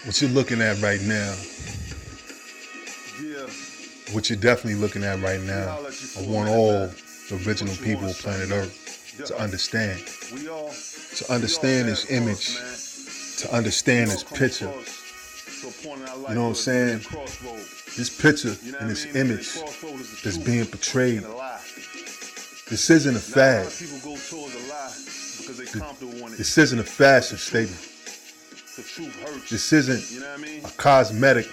What you're looking at right now, Yeah. what you're definitely looking at right now, I want all the original people of planet Earth to understand. To understand this image, to understand this picture. You know what I'm saying? This picture and this image that's being portrayed. This isn't a fad. This isn't a fashion statement. This isn't a cosmetic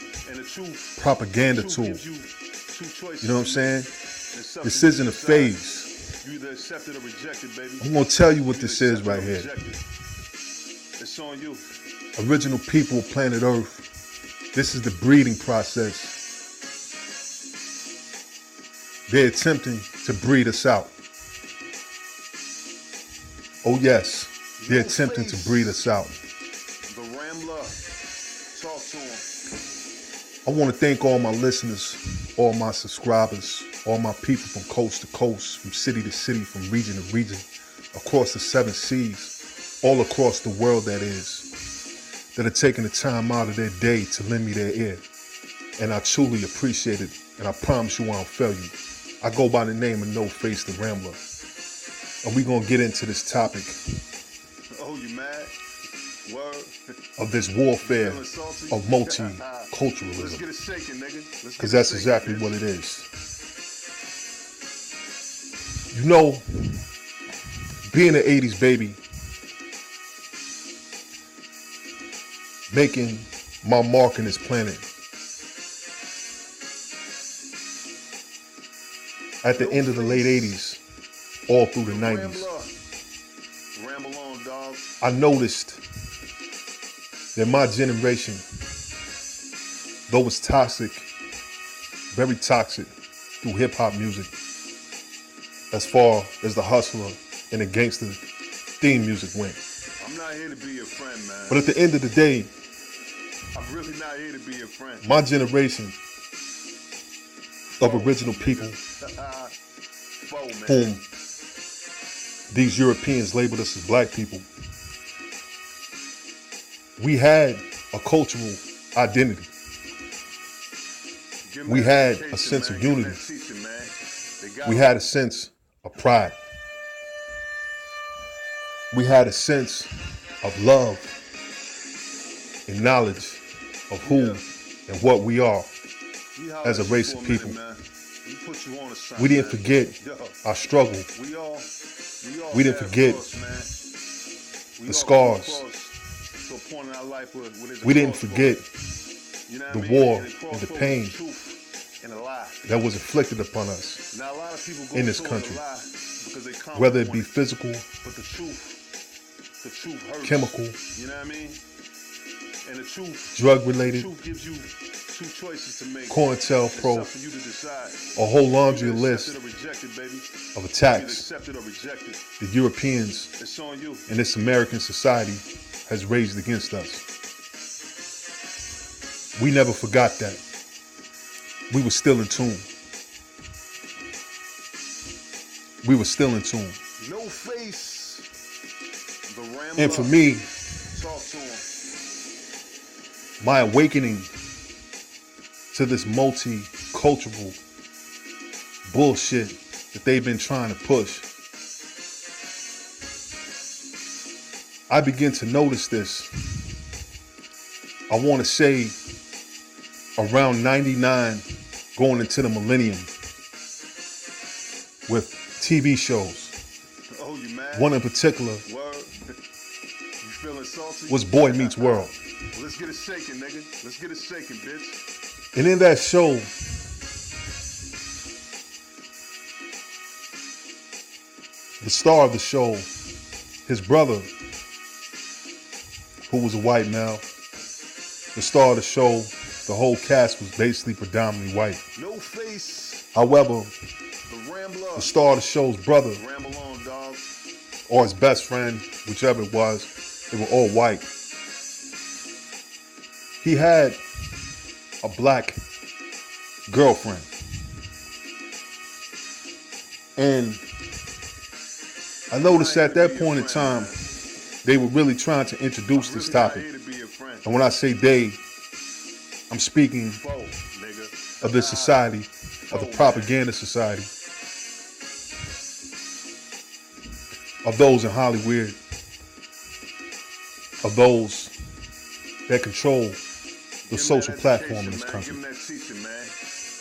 propaganda tool. You know what I'm saying? This isn't a phase. I'm going to tell you what this is right here. Original people of planet Earth, this is the breeding process. They're attempting to breed us out. Oh yes, they're attempting to breed us out. I want to thank all my listeners, all my subscribers, all my people from coast to coast, from city to city, from region to region, across the 7 seas, all across the world that is, that are taking the time out of their day to lend me their ear. And I truly appreciate it, and I promise you I won't fail you. I go by the name of No Face the Rambler. And we're going to get into this topic. Oh, you mad? Word. Of this warfare of multiculturalism. Because that's exactly what it is. You know, being an 80s baby, making my mark in this planet, at the end of the late 80s, all through the 90s, I noticed that my generation, though it's toxic, very toxic through hip-hop music, as far as the hustler and the gangster theme music went. I'm not here to be your friend, man. But at the end of the day, I'm really not here to be your friend. my generation of original people, whom these Europeans labeled us as black people, we had a cultural identity. We had a sense of unity. We had a sense of pride. We had a sense of love and knowledge of who and what we are as a race of people. We didn't forget our struggle. We didn't forget the scars. We didn't forget the war and the pain that was inflicted upon us in this country, whether it be physical, chemical, drug-related, COINTELPRO, a whole laundry list of attacks the Europeans and this American society has raised against us. We never forgot that. We were still in tune. We were still in tune. No face. And for me, my awakening to this multicultural bullshit that they've been trying to push, I begin to notice this. I want to say around 99, going into the millennium, with TV shows. Oh, you mad? One in particular Word. You feeling salty? was Boy Meets World. Well, let's get it shaking, nigga. Let's get it shaking, bitch. And in that show, the star of the show, his brother, who was a white male, the star of the show, the whole cast was basically predominantly white. No face. However, The Rambler. the star of the show's brother, Ramble on, dog. or his best friend, whichever it was, they were all white. He had a black girlfriend. And I noticed at that point in time, they were really trying to introduce this topic. Here to be your friend. And when I say they, I'm speaking of this society, of the propaganda society, of those in Hollywood, of those that control the social platform in this country.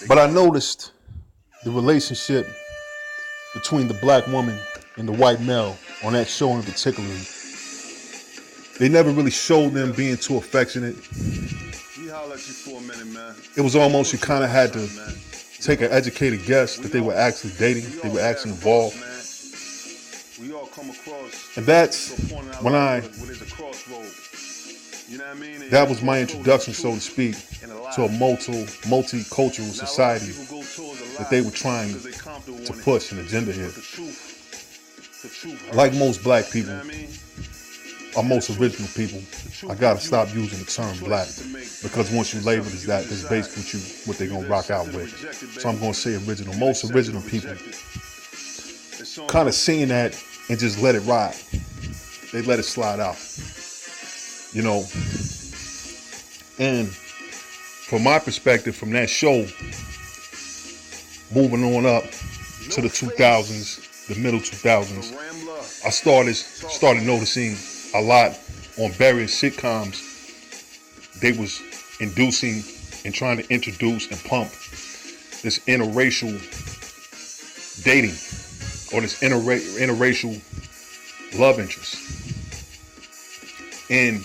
But I noticed the relationship between the black woman and the white male on that show in particular. They never really showed them being too affectionate. It was almost you kind of had to take an educated guess that they were actually dating, they were actually involved. And that's when that was my introduction, so to speak, to a multicultural society that they were trying to push an agenda here. Like most black people, or most original people, I gotta stop using the term black, because once you label it as that, that's basically what they're gonna rock out with. So I'm gonna say original. Most original people kind of seeing that and just let it ride. They let it slide out, you know. And from my perspective, from that show, moving on up to the 2000s, the middle 2000s, I started noticing a lot on various sitcoms. They was inducing and trying to introduce and pump this interracial dating, or this interracial love interest. And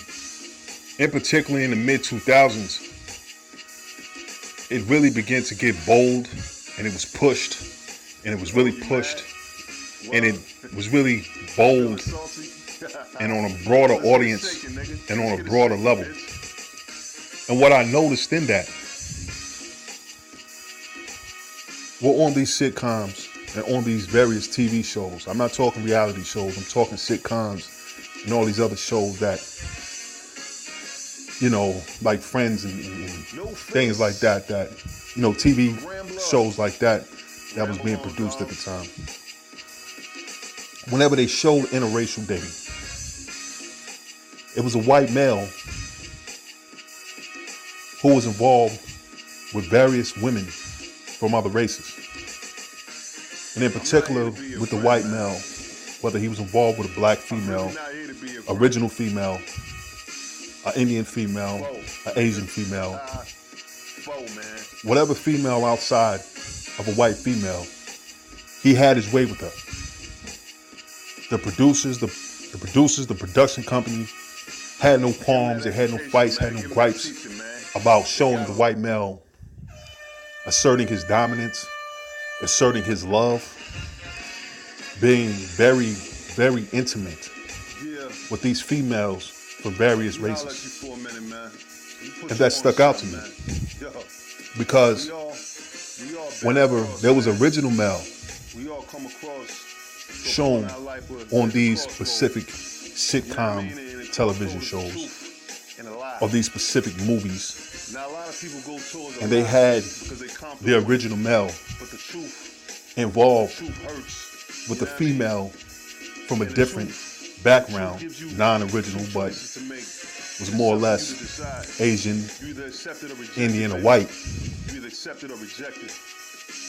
in particular in the mid-2000s, it really began to get bold, and it was pushed, and it was really pushed, and it was really bold, and on a broader audience, and on a broader level. And what I noticed in that, we're on these sitcoms and on these various TV shows. I'm not talking reality shows, I'm talking sitcoms and all these other shows that, you know, like Friends and things like that, you know, TV shows like that was being produced at the time. Whenever they showed interracial dating, it was a white male who was involved with various women from other races. And in particular with the white male, whether he was involved with a black female, original female, an Indian female, an Asian female, whatever female outside of a white female, he had his way with her. The producers, the production company had no qualms, they had no fights, had no gripes about showing the white male asserting his dominance, asserting his love, being very, very intimate with these females from various races. And that stuck out to me, because whenever there was original male shown on these specific sitcom television shows, or these specific movies, and they had the original male involved with a female from a different background, non-original, but was more or less Asian, Indian, or white.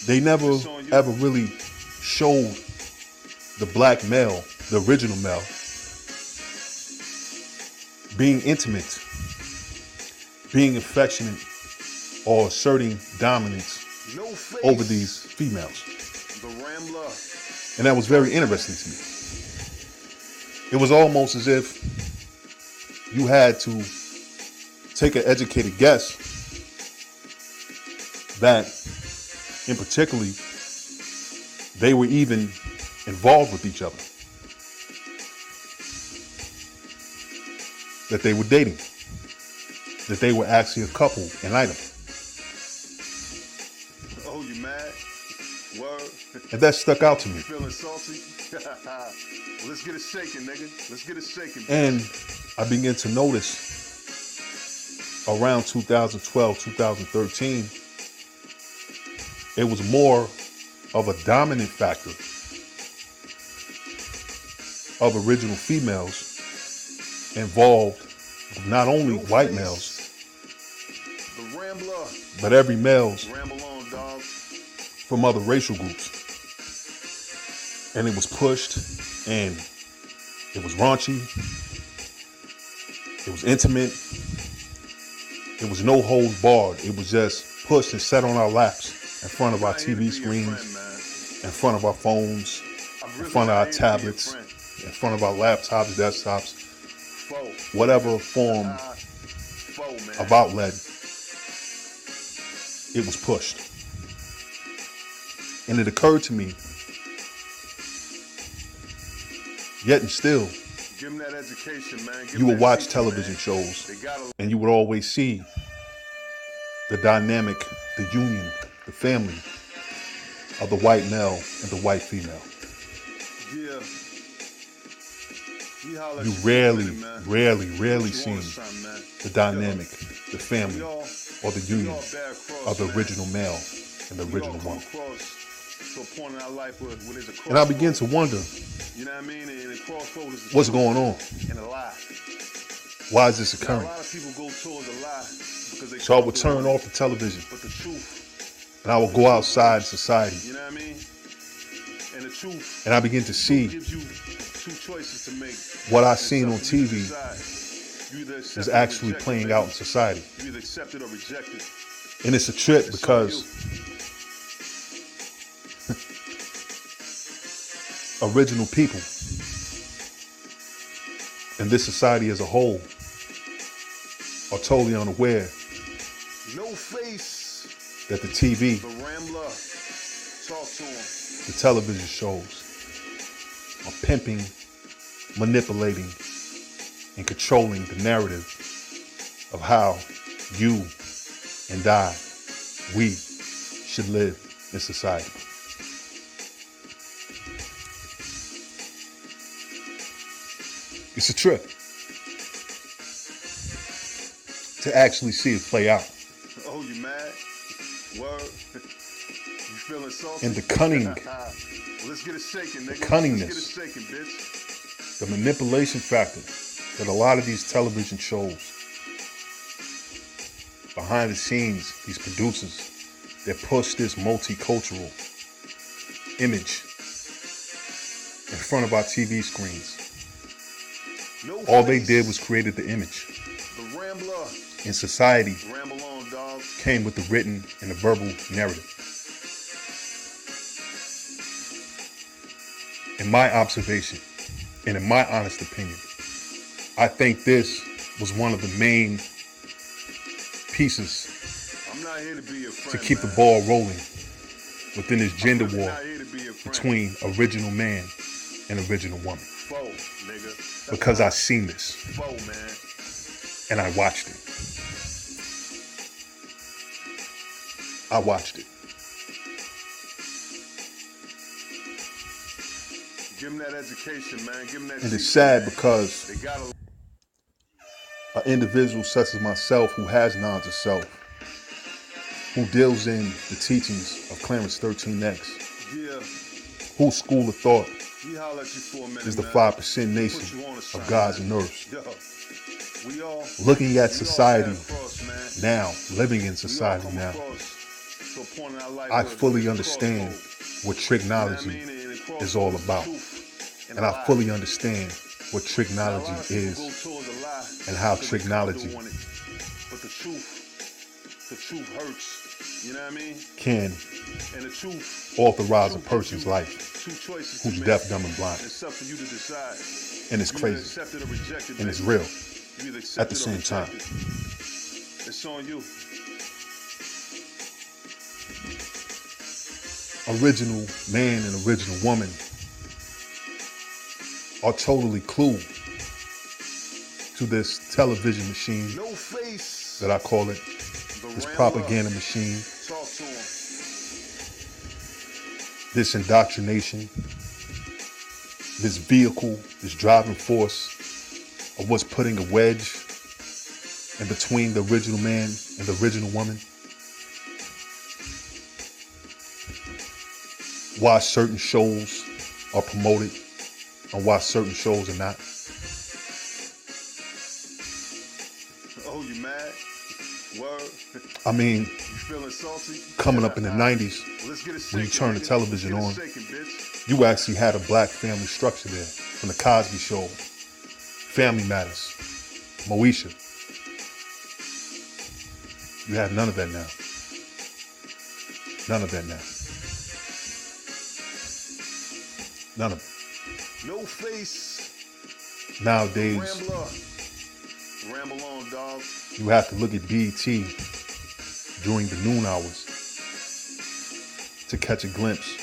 They never ever really showed the black male, the original male, being intimate, being affectionate, or asserting dominance over these females. And that was very interesting to me. It was almost as if you had to take an educated guess that, in particularly, they were even involved with each other. That they were dating. That they were actually a couple, an item. Oh, you mad? Word. And that stuck out to me. You feeling salty? Well, let's get it shaking, nigga. Let's get it shaking. And I began to notice around 2012, 2013, it was more of a dominant factor of original females involved not only No white face. males, The Rambler. but every males Ramble on, dog. from other racial groups. And it was pushed, and it was raunchy, it was intimate, it was no holds barred. It was just pushed and set on our laps in front of our TV screens, in front of our phones, in front of our tablets, in front of our laptops, desktops, whatever form of outlet, it was pushed. And it occurred to me, yet and still, Give them that education, man. you would watch television shows and you would always see the dynamic, the union, the family of the white male and the white female. Yeah. You rarely seen the dynamic, the family, or the union of the original male and the original woman. And I begin to wonder, you know what I mean? And the crossroad is the what's going on? and a lie. Why is this Now, occurring? a lot of people go towards a lie because they So I would turn off the television but the truth, and I would go outside in society you know what I mean? And the truth and I begin to see gives you two choices to make. what I seen on TV You either accept is it or actually reject it, playing baby. out in society. You either accept it or reject it. And it's a trip It's because original people and this society as a whole are totally unaware No face. that the TV, The Rambler. Talk to him. the television shows are pimping, manipulating, and controlling the narrative of how you and I, we should live in society. It's a trip to actually see it play out. Oh, you mad? Word? You feeling salty? And the cunning, Well, let's get it shaking, nigga. cunningness. Let's get it shaking, bitch. the manipulation factor that a lot of these television shows, behind the scenes, these producers that push this multicultural image in front of our TV screens. No All they face. did was created the image. The Rambler. And society Ramble on, dog. came with the written and the verbal narrative. In my observation, and in my honest opinion, I think this was one of the main pieces I'm not here to be your friend, to keep the man. ball rolling within this gender I'm war not here to be your friend. between original man and original woman. Foe, nigga. That's Because why I seen this foe, man. and I watched it. I watched it. Give him that education, man. Give him that And it's teaching, sad man. because They gotta an individual such as myself who has knowledge of self, who deals in the teachings of Clarence 13X, yeah. whose school of thought We holler at you for a minute, is the man. 5% nation Put you on a of shine, gods man. and earths. Yo, we all Looking at we society all pass across, man. now, living in We all society come now, across to a point in our life I where fully it's a understand crossroad. what You know what I tricknology mean? And the crossroad is all the about. truth And a I lie. fully understand what Now, a lot of tricknology people is go towards a lie and how because they tricknology comfortable in it. But the truth hurts. You know what I mean? can And the truth authorize a gives person's you life two choices who's to make. deaf, dumb, and blind. It's up to you to decide. And it's You either crazy. accept it or reject it, And it's baby. real. You either accept at the it or same reject time. it. It's on you. Original man and original woman are totally clue to this television machine No face. that I call it, The this Rambler. propaganda machine, Talk to him. this indoctrination, this vehicle, this driving force of what's putting a wedge in between the original man and the original woman. Why certain shows are promoted and why certain shows are not. Oh, you mad? Word? I mean, You feeling salty? coming up in the 90s, Well, let's get it when you shaking, turn the nigga. television on, Let's get it shaking, bitch. you actually had a black family structure there. From the Cosby Show, Family Matters, Moesha. You have none of that now. None of that now. None of it. No face. Nowadays, Rambler. Ramble on, dog. you have to look at BET during the noon hours to catch a glimpse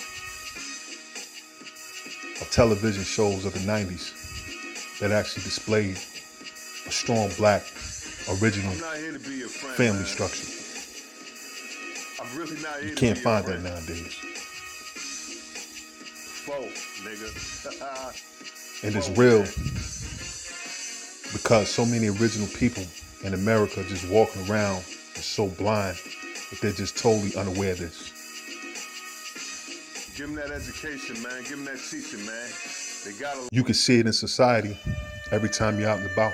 of television shows of the 90s that actually displayed a strong black, original I'm not here to be your friend, family man. structure. I'm really not here You to can't be find your that friend. nowadays. Foe, nigga. And it's Foe, real man. because so many original people in America just walking around and so blind that they're just totally unaware of this. Give them that education, man. Give them that teaching, man. They gotta. You can see it in society every time you're out and about.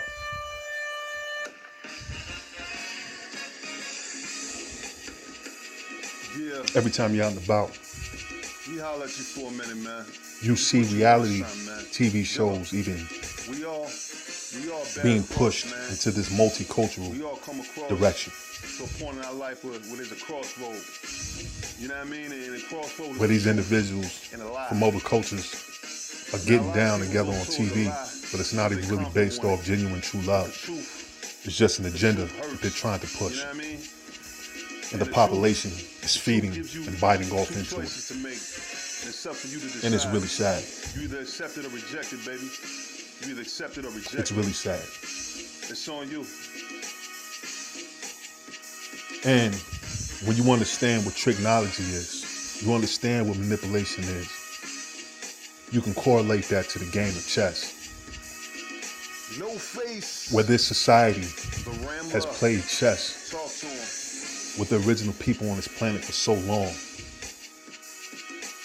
Yeah. Every time you're out and about, We holler at you for a minute, man. you see Put you on reality something, man. TV shows even We all bear being a cross, pushed man. into this multicultural We all come across direction to a point in our life where there's a crossroad. You know what I mean? And the crossroad is where these the truth individuals and a lie. from other cultures are getting down together on TV, but it's not even really based off genuine true The love. truth, It's just an agenda hurts. that they're trying to you push. know what I mean? And the population is feeding and biting off two into it. choices to make, and it's up to you to decide. And it's really sad. You either accept it or reject it, baby. You either accept it or reject it. It's really sad. It's on you. And when you understand what tricknology is, you understand what manipulation is, you can correlate that to the game of chess, No face. where this society The Rambler. has played chess Talk to him. with the original people on this planet for so long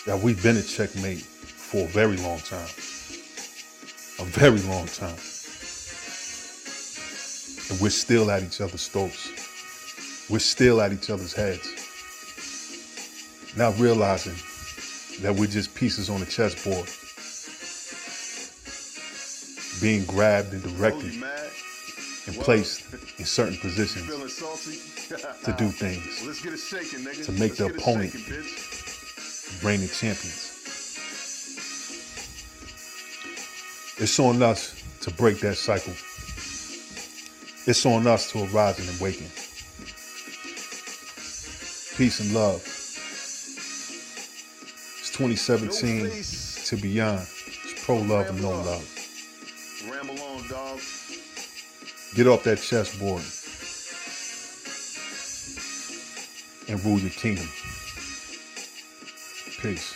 that we've been at checkmate for a very long time. A very long time. And we're still at each other's throats. We're still at each other's heads. Not realizing that we're just pieces on a chessboard, being grabbed and Oh, directed you mad? and What? placed in certain positions Feeling salty? to do things, Let's get it shaking, nigga. to make Let's the get it opponent shaking, bitch. reigning champions. It's on us to break that cycle. It's on us to arise and awaken. Peace and love. It's 2017 No face. to beyond. It's pro love and no love. Ramble on, dog. Get off that chessboard and rule your kingdom. Peace.